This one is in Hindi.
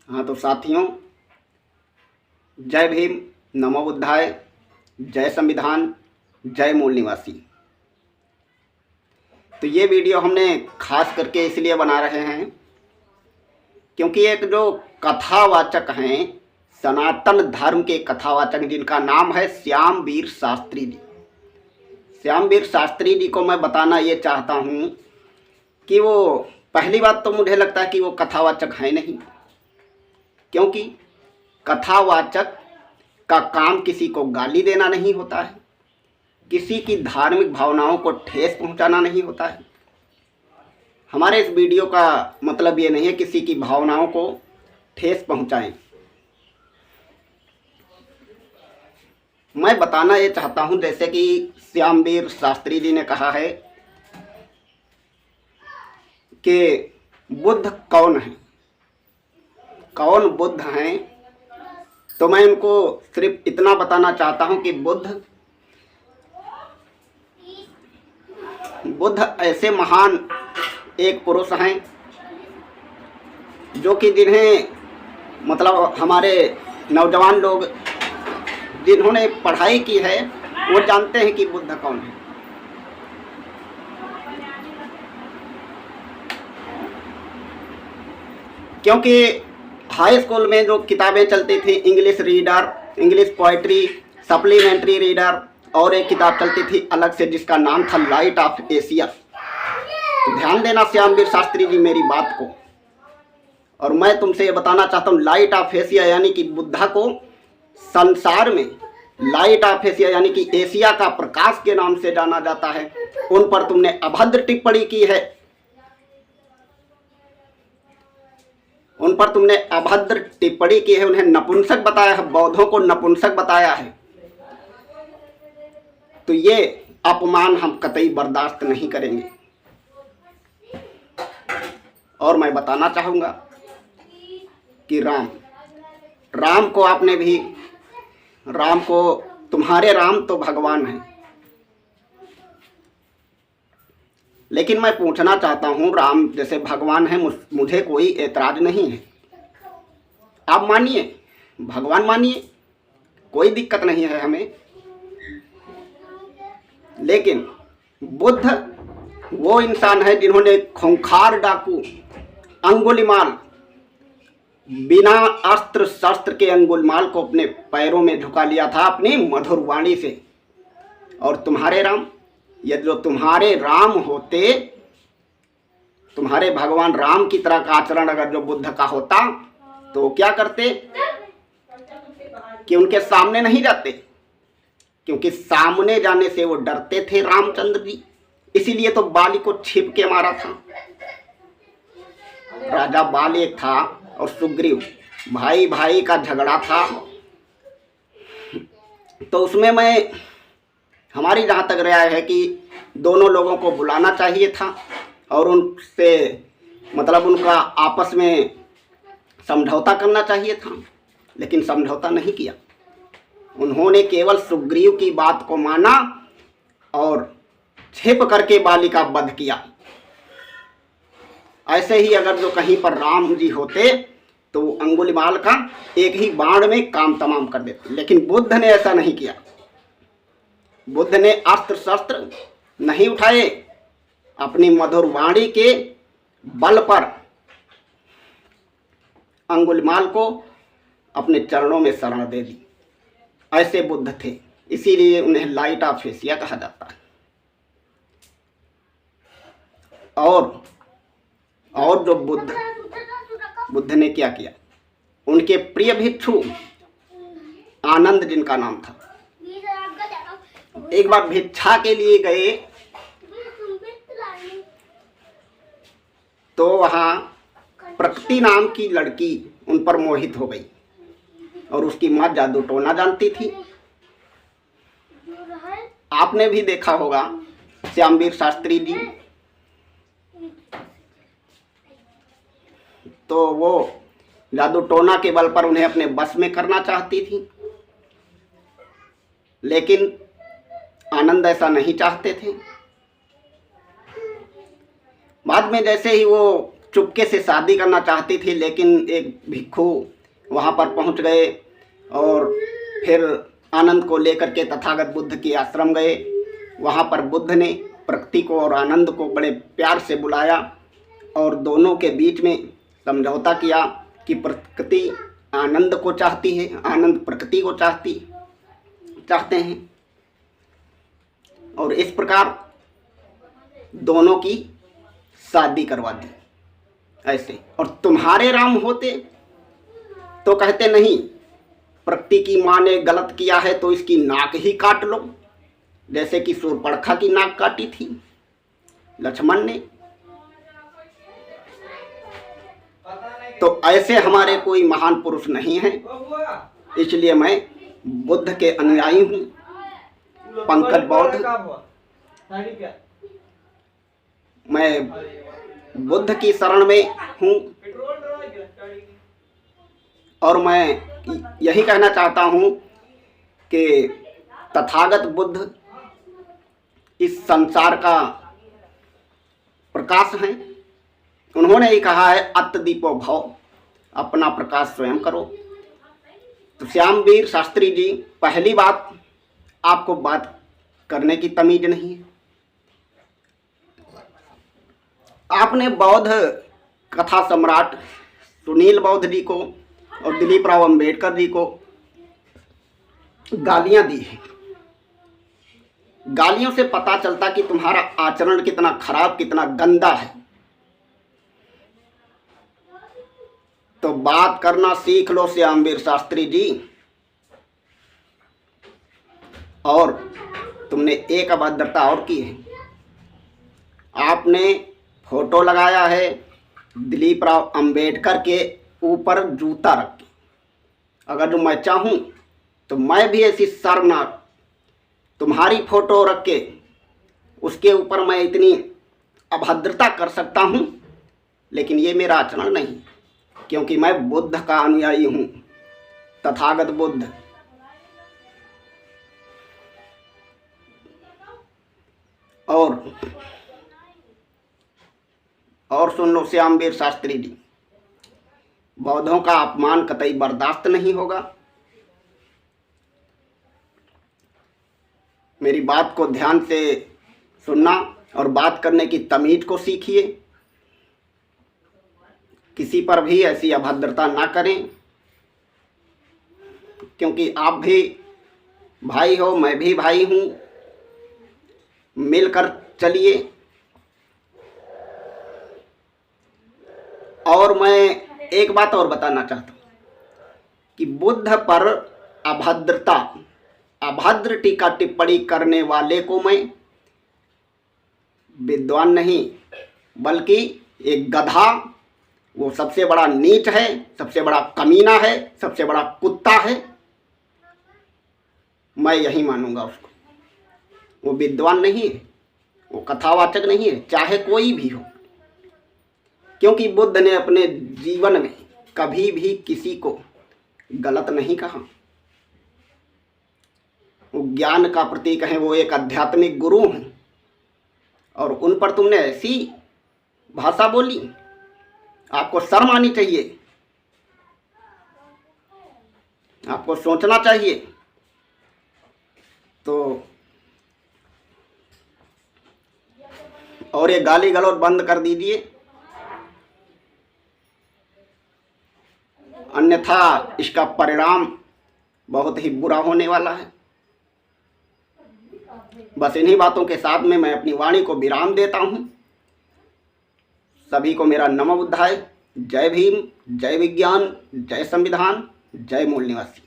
हाँ तो साथियों, जय भीम, नमो बुद्धाय, जय संविधान, जय मूल निवासी। तो ये वीडियो हमने खास करके इसलिए बना रहे हैं क्योंकि एक जो कथावाचक हैं, सनातन धर्म के कथावाचक, जिनका नाम है श्यामवीर शास्त्री जी। श्यामवीर शास्त्री जी को मैं बताना ये चाहता हूँ कि वो, पहली बात तो मुझे लगता है कि वो कथावाचक हैं नहीं, क्योंकि कथावाचक का काम किसी को गाली देना नहीं होता है, किसी की धार्मिक भावनाओं को ठेस पहुंचाना नहीं होता है। हमारे इस वीडियो का मतलब ये नहीं है किसी की भावनाओं को ठेस पहुंचाएं। मैं बताना ये चाहता हूं, जैसे कि श्यामवीर शास्त्री जी ने कहा है कि बुद्ध कौन है, कौन बुद्ध हैं, तो मैं इनको सिर्फ इतना बताना चाहता हूं कि बुद्ध ऐसे महान एक पुरुष हैं जो कि जिन्हें, मतलब हमारे नौजवान लोग जिन्होंने पढ़ाई की है वो जानते हैं कि बुद्ध कौन है। क्योंकि हाई स्कूल में जो किताबें चलती थी, English reader, English poetry, supplementary reader, और एक किताब चलती थी अलग से जिसका नाम था लाइट ऑफ एशिया। तो ध्यान देना श्यामवीर शास्त्री जी मेरी बात को, और मैं तुमसे ये बताना चाहता हूँ, लाइट ऑफ एशिया यानी कि बुद्धा को संसार में लाइट ऑफ एशिया यानी कि एशिया का प्रकाश के नाम से जाना जाता है। उन पर तुमने अभद्र टिप्पणी की है, उन पर तुमने अभद्र टिप्पणी की है, उन्हें नपुंसक बताया है, बौद्धों को नपुंसक बताया है। तो ये अपमान हम कतई बर्दाश्त नहीं करेंगे। और मैं बताना चाहूँगा कि राम को आपने भी, राम को, तुम्हारे राम तो भगवान हैं, लेकिन मैं पूछना चाहता हूँ, राम जैसे भगवान है, मुझे कोई ऐतराज नहीं है, आप मानिए, भगवान मानिए, कोई दिक्कत नहीं है हमें। लेकिन बुद्ध वो इंसान है जिन्होंने खूंखार डाकू अंगुलिमाल, बिना अस्त्र शस्त्र के अंगुलिमाल को अपने पैरों में झुका लिया था अपनी मधुर वाणी से। और तुम्हारे राम, यदि जो तुम्हारे राम होते, तुम्हारे भगवान राम की तरह का आचरण अगर जो बुद्ध का होता तो क्या करते कि उनके सामने नहीं जाते, क्योंकि सामने जाने से वो डरते थे रामचंद्र जी, इसीलिए तो बाली को छिप के मारा था। राजा बाल एक था और सुग्रीव, भाई भाई का झगड़ा था। तो उसमें मैं, हमारी जहाँ तक राय है कि दोनों लोगों को बुलाना चाहिए था और उनसे, मतलब उनका आपस में समझौता करना चाहिए था, लेकिन समझौता नहीं किया। उन्होंने केवल सुग्रीव की बात को माना और छिप करके बाली का वध किया। ऐसे ही अगर जो कहीं पर राम जी होते तो अंगुलिमाल का एक ही बाण में काम तमाम कर देते, लेकिन बुद्ध ने ऐसा नहीं किया। बुद्ध ने अस्त्र शस्त्र नहीं उठाए, अपनी मधुर वाणी के बल पर अंगुलिमाल को अपने चरणों में शरण दे दी। ऐसे बुद्ध थे, इसीलिए उन्हें लाइट ऑफ एशिया कहा जाता है। और जो बुद्ध ने क्या किया, उनके प्रिय भिक्षु आनंद जिनका नाम था, एक बार भिक्षा के लिए गए तो वहां प्रकृति नाम की लड़की उन पर मोहित हो गई और उसकी माँ जादू टोना जानती थी। आपने भी देखा होगा श्यामवीर शास्त्री जी, तो वो जादू टोना के बल पर उन्हें अपने बस में करना चाहती थी, लेकिन आनंद ऐसा नहीं चाहते थे। बाद में जैसे ही वो चुपके से शादी करना चाहती थी, लेकिन एक भिक्षु वहाँ पर पहुँच गए और फिर आनंद को लेकर के तथागत बुद्ध के आश्रम गए। वहाँ पर बुद्ध ने प्रकृति को और आनंद को बड़े प्यार से बुलाया और दोनों के बीच में समझौता किया कि प्रकृति आनंद को चाहती है, आनंद प्रकृति को चाहते हैं, और इस प्रकार दोनों की शादी करवा दी ऐसे। और तुम्हारे राम होते तो कहते नहीं, प्रकृति की माँ ने गलत किया है तो इसकी नाक ही काट लो, जैसे कि शूर्पणखा की नाक काटी थी लक्ष्मण ने। तो ऐसे हमारे कोई महान पुरुष नहीं हैं, इसलिए मैं बुद्ध के अनुयायी हूँ, पंकज बौद्ध। मैं बुद्ध की शरण में हूँ और मैं यही कहना चाहता हूँ कि तथागत बुद्ध इस संसार का प्रकाश हैं। उन्होंने ही कहा है अत्दीपो भव, अपना प्रकाश स्वयं करो। तो श्यामवीर शास्त्री जी, पहली बात, आपको बात करने की तमीज नहीं है। आपने बौद्ध कथा सम्राट सुनील बौद्ध जी को और दिलीप राव अंबेडकर जी को गालियां दी है। गालियों से पता चलता कि तुम्हारा आचरण कितना खराब, कितना गंदा है। तो बात करना सीख लो श्यामवीर शास्त्री जी। और तुमने एक अभद्रता और की है, आपने फोटो लगाया है दिलीप राव अंबेडकर के ऊपर जूता रख के। अगर जो मैं चाहूं तो मैं भी ऐसी शर्मनाक तुम्हारी फोटो रख के उसके ऊपर मैं इतनी अभद्रता कर सकता हूं, लेकिन ये मेरा आचरण नहीं, क्योंकि मैं बुद्ध का अनुयायी हूं, तथागत बुद्ध। और सुन लो श्यामवीर शास्त्री जी, बौद्धों का अपमान कतई बर्दाश्त नहीं होगा। मेरी बात को ध्यान से सुनना और बात करने की तमीज को सीखिए। किसी पर भी ऐसी अभद्रता ना करें, क्योंकि आप भी भाई हो, मैं भी भाई हूँ। मिलकर चलिए। और मैं एक बात और बताना चाहता हूँ कि बुद्ध पर अभद्र टीका टिप्पणी करने वाले को मैं विद्वान नहीं, बल्कि एक गधा, वो सबसे बड़ा नीच है, सबसे बड़ा कमीना है, सबसे बड़ा कुत्ता है, मैं यही मानूंगा उसको। वो विद्वान नहीं है, वो कथावाचक नहीं है, चाहे कोई भी हो। क्योंकि बुद्ध ने अपने जीवन में कभी भी किसी को गलत नहीं कहा। वो ज्ञान का प्रतीक है, वो एक आध्यात्मिक गुरु हैं, और उन पर तुमने ऐसी भाषा बोली। आपको शर्म आनी चाहिए, आपको सोचना चाहिए। तो और ये गाली गलौज बंद कर दीजिए, अन्यथा इसका परिणाम बहुत ही बुरा होने वाला है। बस इन्हीं बातों के साथ में मैं अपनी वाणी को विराम देता हूं। सभी को मेरा नमो बुद्धाय। जय भीम, जय विज्ञान, जय संविधान, जय मूल निवासी।